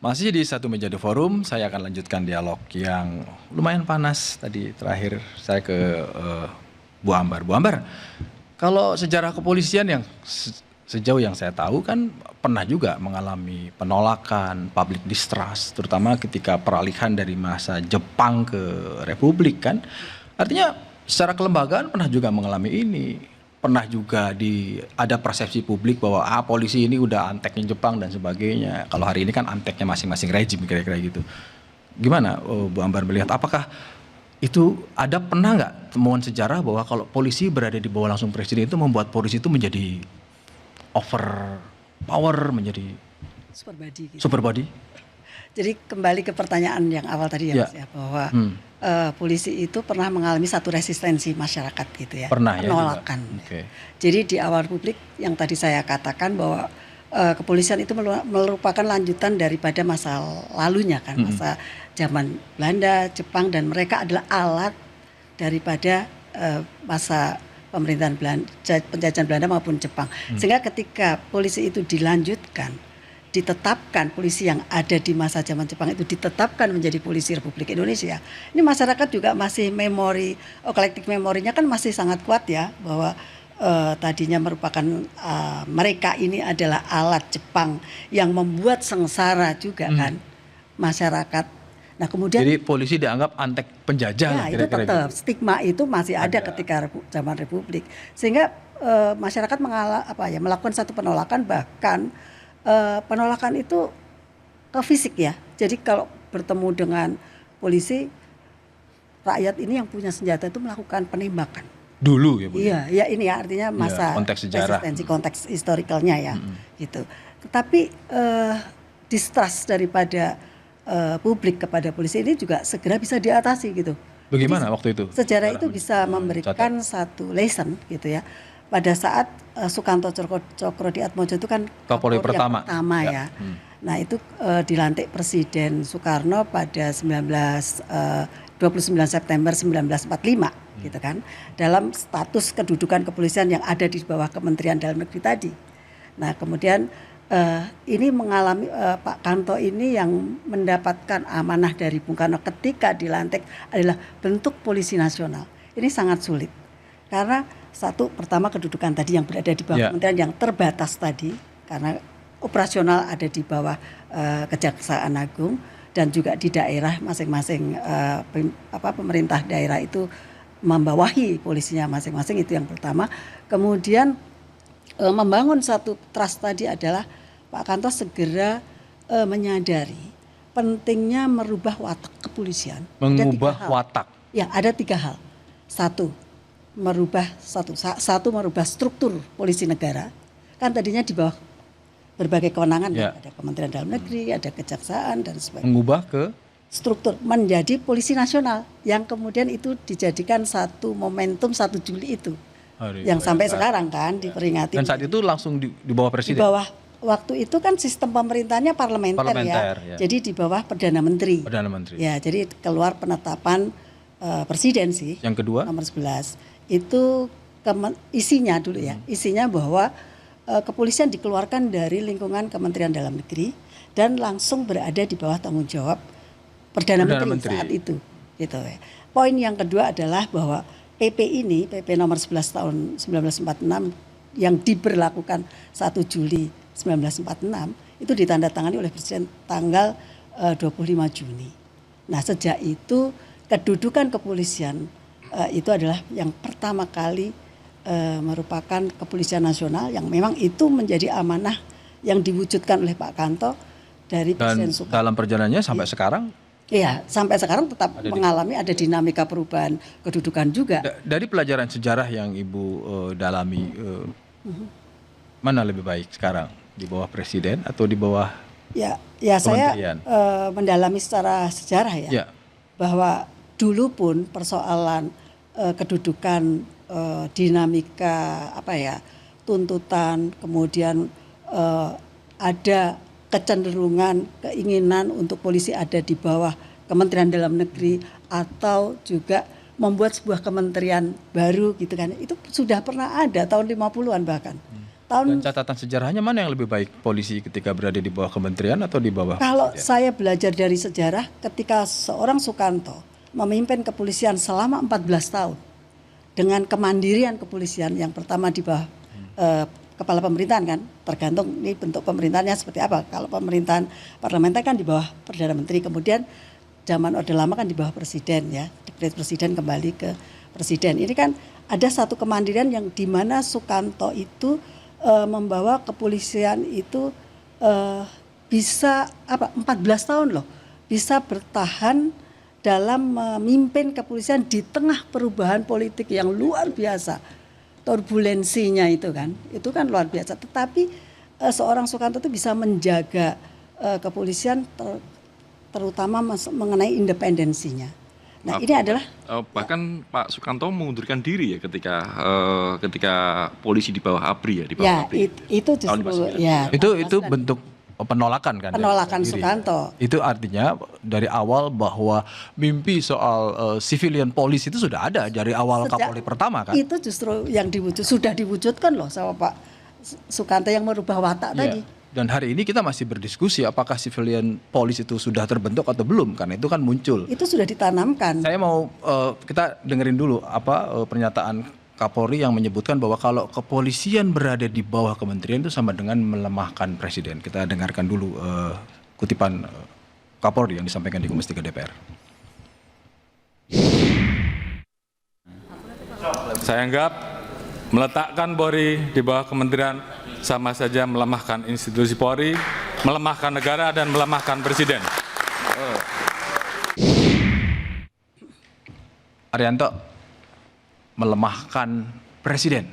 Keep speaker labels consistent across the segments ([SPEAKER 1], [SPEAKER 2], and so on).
[SPEAKER 1] Masih di Satu Meja The Forum, saya akan lanjutkan dialog yang lumayan panas. Tadi terakhir saya ke Bu Ambar. Bu Ambar, kalau sejarah kepolisian yang sejauh yang saya tahu kan pernah juga mengalami penolakan, public distrust, terutama ketika peralihan dari masa Jepang ke Republik kan. Artinya secara kelembagaan pernah juga mengalami ini. Pernah juga ada persepsi publik bahwa polisi ini udah anteknya Jepang dan sebagainya. Kalau hari ini kan anteknya masing-masing rejim kira-kira gitu. Gimana Bu Ambar melihat, apakah itu pernah nggak temuan sejarah bahwa kalau polisi berada di bawah langsung presiden itu membuat polisi itu menjadi over power, menjadi
[SPEAKER 2] super body gitu.
[SPEAKER 1] Super body?
[SPEAKER 2] Jadi kembali ke pertanyaan yang awal tadi ya Mas ya, bahwa polisi itu pernah mengalami satu resistensi masyarakat gitu ya,
[SPEAKER 1] pernah,
[SPEAKER 2] penolakan.
[SPEAKER 1] Ya, okay.
[SPEAKER 2] Jadi di awal publik yang tadi saya katakan bahwa kepolisian itu merupakan lanjutan daripada masa lalunya kan, masa zaman Belanda, Jepang, dan mereka adalah alat daripada masa pemerintahan penjajahan Belanda maupun Jepang. Sehingga ketika polisi itu ditetapkan polisi yang ada di masa zaman Jepang itu ditetapkan menjadi polisi Republik Indonesia. Ini masyarakat juga masih kolektif memorinya kan masih sangat kuat ya, bahwa tadinya merupakan mereka ini adalah alat Jepang yang membuat sengsara juga kan masyarakat. Nah kemudian
[SPEAKER 1] jadi polisi dianggap antek penjajah
[SPEAKER 2] ya,
[SPEAKER 1] lah
[SPEAKER 2] itu
[SPEAKER 1] kira-kira
[SPEAKER 2] tetap gitu. Stigma itu masih ada ketika zaman Republik, sehingga masyarakat melakukan satu penolakan, bahkan penolakan itu ke fisik ya. Jadi kalau bertemu dengan polisi, rakyat ini yang punya senjata itu melakukan penembakan.
[SPEAKER 1] Dulu ya Bu?
[SPEAKER 2] Iya, ya ini ya artinya masa
[SPEAKER 1] konteks sejarah,
[SPEAKER 2] konteks historikalnya ya, gitu. Tetapi distrust daripada publik kepada polisi ini juga segera bisa diatasi gitu.
[SPEAKER 1] Bagaimana
[SPEAKER 2] jadi,
[SPEAKER 1] waktu itu?
[SPEAKER 2] Sejarah itu bisa memberikan satu lesson gitu ya. Pada saat Sukanto Cokro-Diatmodjo itu kan
[SPEAKER 1] Kapolri pertama
[SPEAKER 2] ya. Nah itu dilantik Presiden Soekarno pada 29 September 1945 gitu kan, dalam status kedudukan kepolisian yang ada di bawah Kementerian Dalam Negeri tadi. Nah kemudian ini mengalami Pak Kanto ini yang mendapatkan amanah dari Bung Karno ketika dilantik adalah bentuk polisi nasional. Ini sangat sulit karena pertama kedudukan tadi yang berada di bawah kementerian yang terbatas tadi, karena operasional ada di bawah Kejaksaan Agung, dan juga di daerah masing-masing pemerintah daerah itu membawahi polisinya masing-masing, itu yang pertama. Kemudian membangun satu trust tadi adalah Pak Kanto segera menyadari pentingnya merubah watak kepolisian.
[SPEAKER 1] Mengubah watak?
[SPEAKER 2] Ya, ada 3 hal. Merubah struktur polisi negara, kan tadinya di bawah berbagai kewenangan, ada Kementerian Dalam Negeri, ada Kejaksaan dan sebagainya.
[SPEAKER 1] Mengubah ke
[SPEAKER 2] struktur menjadi polisi nasional, yang kemudian itu dijadikan satu momentum 1 Juli itu, yang sampai sekarang kan diperingati.
[SPEAKER 1] Dan saat itu langsung di bawah presiden.
[SPEAKER 2] Di bawah, waktu itu kan sistem pemerintahnya parlementer ya. Jadi di bawah Perdana Menteri. Ya, jadi keluar penetapan presiden sih.
[SPEAKER 1] Yang kedua
[SPEAKER 2] nomor 11. Itu isinya dulu ya. Isinya bahwa kepolisian dikeluarkan dari lingkungan Kementerian Dalam Negeri dan langsung berada di bawah tanggung jawab Perdana Menteri saat itu. Gitu ya. Poin yang kedua adalah bahwa PP nomor 11 tahun 1946 yang diberlakukan 1 Juli 1946 itu ditandatangani oleh Presiden tanggal 25 Juni. Nah sejak itu kedudukan kepolisian itu adalah yang pertama kali merupakan kepolisian nasional yang memang itu menjadi amanah yang diwujudkan oleh Pak Kanto dari Presiden Soekarno.
[SPEAKER 1] Dalam perjalanannya sampai sekarang?
[SPEAKER 2] Iya, sampai sekarang tetap mengalami ada dinamika perubahan kedudukan juga.
[SPEAKER 1] Dari pelajaran sejarah yang Ibu dalami, mana lebih baik sekarang? Di bawah presiden atau di bawah
[SPEAKER 2] kementerian? Saya mendalami secara sejarah ya. Bahwa dulu pun persoalan kedudukan, dinamika tuntutan, kemudian ada kecenderungan, keinginan untuk polisi ada di bawah Kementerian Dalam Negeri atau juga membuat sebuah kementerian baru gitu kan. Itu sudah pernah ada tahun 50-an bahkan. tahun
[SPEAKER 1] Dan catatan sejarahnya mana yang lebih baik, polisi ketika berada di bawah kementerian atau di bawah
[SPEAKER 2] kalau
[SPEAKER 1] presiden?
[SPEAKER 2] saya belajar dari sejarah ketika seorang Sukanto memimpin kepolisian selama 14 tahun dengan kemandirian kepolisian yang pertama di bawah kepala pemerintahan kan, tergantung ini bentuk pemerintahannya seperti apa. Kalau pemerintahan parlementer kan di bawah Perdana Menteri, kemudian zaman Orde Lama kan di bawah presiden ya, dekret presiden kembali ke presiden. Ini kan ada satu kemandirian yang di mana Sukanto itu membawa kepolisian itu bisa 14 tahun loh, bisa bertahan dalam memimpin kepolisian di tengah perubahan politik yang luar biasa. Turbulensinya itu kan luar biasa. Tetapi seorang Sukanto itu bisa menjaga kepolisian terutama mengenai independensinya. Nah ini adalah
[SPEAKER 3] bahkan Pak Sukanto mengundurkan diri ya ketika polisi di bawah ABRI ya, di bawah
[SPEAKER 2] ya
[SPEAKER 3] ABRI.
[SPEAKER 2] itu
[SPEAKER 3] Tahun
[SPEAKER 2] justru
[SPEAKER 3] 59.
[SPEAKER 2] ya
[SPEAKER 1] Itu bentuk penolakan kan?
[SPEAKER 2] penolakan
[SPEAKER 1] dari diri.
[SPEAKER 2] Sukanto.
[SPEAKER 1] Itu artinya dari awal bahwa mimpi soal civilian police itu sudah ada dari awal
[SPEAKER 2] Sejak
[SPEAKER 1] Kapolri pertama kan?
[SPEAKER 2] Itu justru yang sudah diwujudkan loh sama Pak Sukanto yang merubah watak
[SPEAKER 1] Iya.
[SPEAKER 2] tadi.
[SPEAKER 1] Dan hari ini kita masih berdiskusi apakah civilian police itu sudah terbentuk atau belum, karena itu kan muncul.
[SPEAKER 2] Itu sudah ditanamkan.
[SPEAKER 1] Saya mau kita dengerin dulu pernyataan Kapolri yang menyebutkan bahwa kalau kepolisian berada di bawah kementerian itu sama dengan melemahkan presiden. Kita dengarkan dulu kutipan Kapolri yang disampaikan di Komisi 3 DPR.
[SPEAKER 4] Saya anggap meletakkan Polri di bawah kementerian sama saja melemahkan institusi Polri, melemahkan negara dan melemahkan presiden.
[SPEAKER 1] Arianto, melemahkan presiden.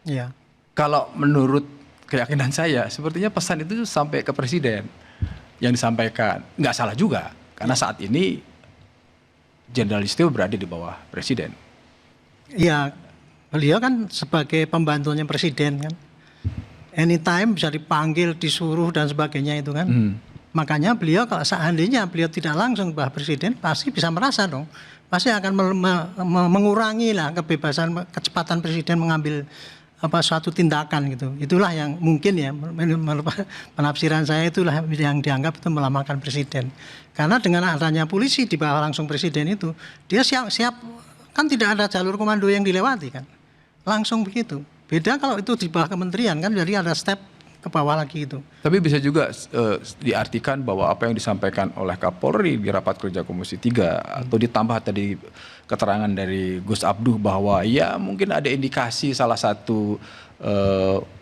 [SPEAKER 5] Iya.
[SPEAKER 1] Kalau menurut keyakinan saya, sepertinya pesan itu sampai ke presiden yang disampaikan. Nggak salah juga, karena saat ini Jenderal Listio berada di bawah presiden.
[SPEAKER 5] Iya, beliau kan sebagai pembantunya presiden kan. Anytime bisa dipanggil, disuruh dan sebagainya itu kan. Makanya beliau kalau seandainya beliau tidak langsung bawah presiden pasti bisa merasa dong. Pasti akan mengurangi lah kebebasan, kecepatan presiden mengambil suatu tindakan gitu. Itulah yang mungkin ya penafsiran saya itulah yang dianggap itu melemahkan presiden. Karena dengan adanya polisi di bawah langsung presiden itu, dia siap kan tidak ada jalur komando yang dilewati kan. Langsung begitu. Beda kalau itu di bawah kementerian kan, jadi ada step ke bawah lagi itu.
[SPEAKER 1] Tapi bisa juga diartikan bahwa apa yang disampaikan oleh Kapolri di rapat kerja Komisi 3 atau ditambah tadi keterangan dari Gus Abduh bahwa ya mungkin ada indikasi salah satu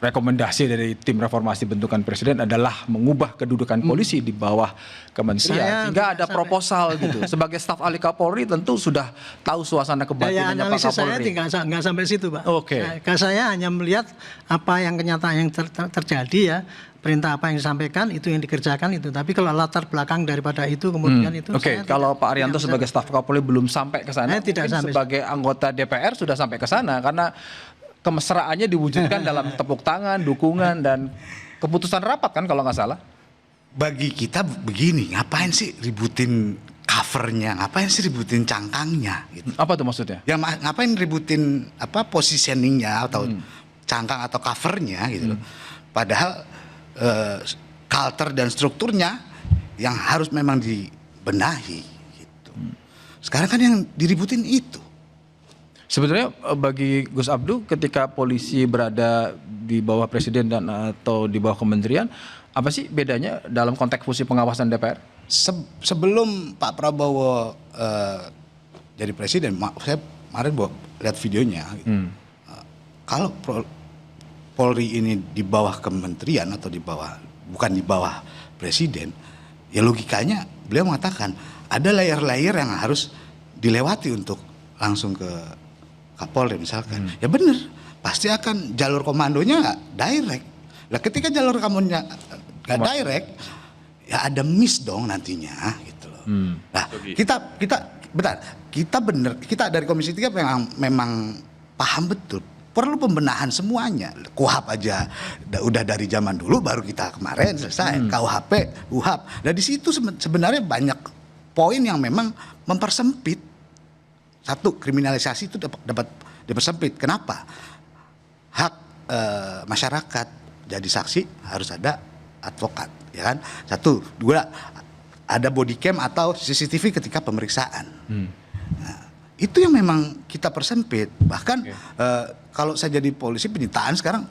[SPEAKER 1] rekomendasi dari tim reformasi bentukan presiden adalah mengubah kedudukan polisi di bawah kementerian, sehingga ada proposal gitu. Sebagai staf ahli Kapolri tentu sudah tahu suasana kebatinannya Pak
[SPEAKER 5] Analisis saya
[SPEAKER 1] Kapolri.
[SPEAKER 5] nggak sampai situ, Pak.
[SPEAKER 1] Oke.
[SPEAKER 5] Saya hanya melihat apa yang kenyataan yang terjadi ya, perintah apa yang disampaikan itu yang dikerjakan itu. Tapi kalau latar belakang daripada itu kemudian itu.
[SPEAKER 1] Oke, kalau Pak Arianto sebagai staf Kapolri belum sampai ke sana,
[SPEAKER 5] Saya tidak
[SPEAKER 1] mungkin
[SPEAKER 5] sampai.
[SPEAKER 1] sebagai anggota DPR sudah sampai ke sana karena kemesraannya diwujudkan dalam tepuk tangan, dukungan dan keputusan rapat kan kalau nggak salah.
[SPEAKER 6] Bagi kita begini, ngapain sih ributin covernya, ngapain sih ributin cangkangnya gitu.
[SPEAKER 1] Apa tuh maksudnya?
[SPEAKER 6] Ya ngapain ributin positioningnya atau cangkang atau covernya gitu loh. Padahal culture dan strukturnya yang harus memang dibenahi gitu. Sekarang kan yang diributin itu.
[SPEAKER 1] Sebenarnya bagi Gus Abduh ketika polisi berada di bawah presiden dan atau di bawah kementerian, apa sih bedanya dalam konteks fungsi pengawasan DPR?
[SPEAKER 6] Sebelum Pak Prabowo jadi presiden, saya kemarin lihat videonya. Gitu. Kalau Polri ini di bawah kementerian atau bukan di bawah presiden, ya logikanya beliau mengatakan ada layer-layer yang harus dilewati untuk langsung ke Kapolri misalkan. Ya benar, pasti akan jalur komandonya nggak direct. Lah ketika jalur komandonya nggak direct, ya ada miss dong nantinya gitu loh. Nah, kita dari Komisi 3 memang paham betul perlu pembenahan semuanya. KUHP aja udah dari zaman dulu, baru kita kemarin selesai KUHP, UHAP. Nah di situ sebenarnya banyak poin yang memang mempersempit. Satu, kriminalisasi itu dapat dipersempit. Kenapa? Hak masyarakat jadi saksi harus ada advokat, ya kan? 1, 2 ada body cam atau CCTV ketika pemeriksaan. Nah, itu yang memang kita persempit. Bahkan kalau saya jadi polisi penyitaan sekarang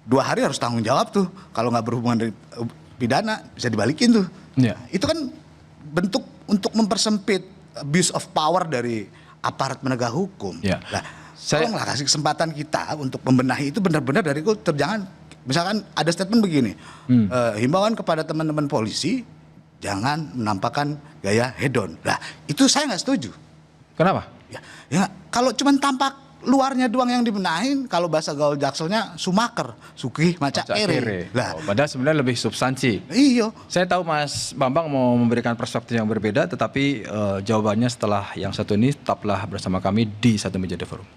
[SPEAKER 6] 2 hari harus tanggung jawab tuh. Kalau nggak berhubungan dari pidana bisa dibalikin tuh.
[SPEAKER 1] Iya.
[SPEAKER 6] Itu kan bentuk untuk mempersempit abuse of power dari aparat penegak hukum.
[SPEAKER 1] Iya.
[SPEAKER 6] Nah, tolonglah kasih kesempatan kita untuk membenahi itu benar-benar dari kultur. Jangan, misalkan ada statement begini, himbauan kepada teman-teman polisi jangan menampakkan gaya hedon. Nah, itu saya nggak setuju.
[SPEAKER 1] Kenapa?
[SPEAKER 6] Ya, kalau cuma tampak luarnya doang yang dibenahin, kalau bahasa gaul jakselnya sumaker, sukih maca ere. Lah,
[SPEAKER 1] Padahal sebenarnya lebih substansi.
[SPEAKER 6] iya.
[SPEAKER 1] Saya tahu Mas Bambang mau memberikan perspektif yang berbeda, tetapi jawabannya setelah yang satu ini tetaplah bersama kami di Satu Meja The Forum.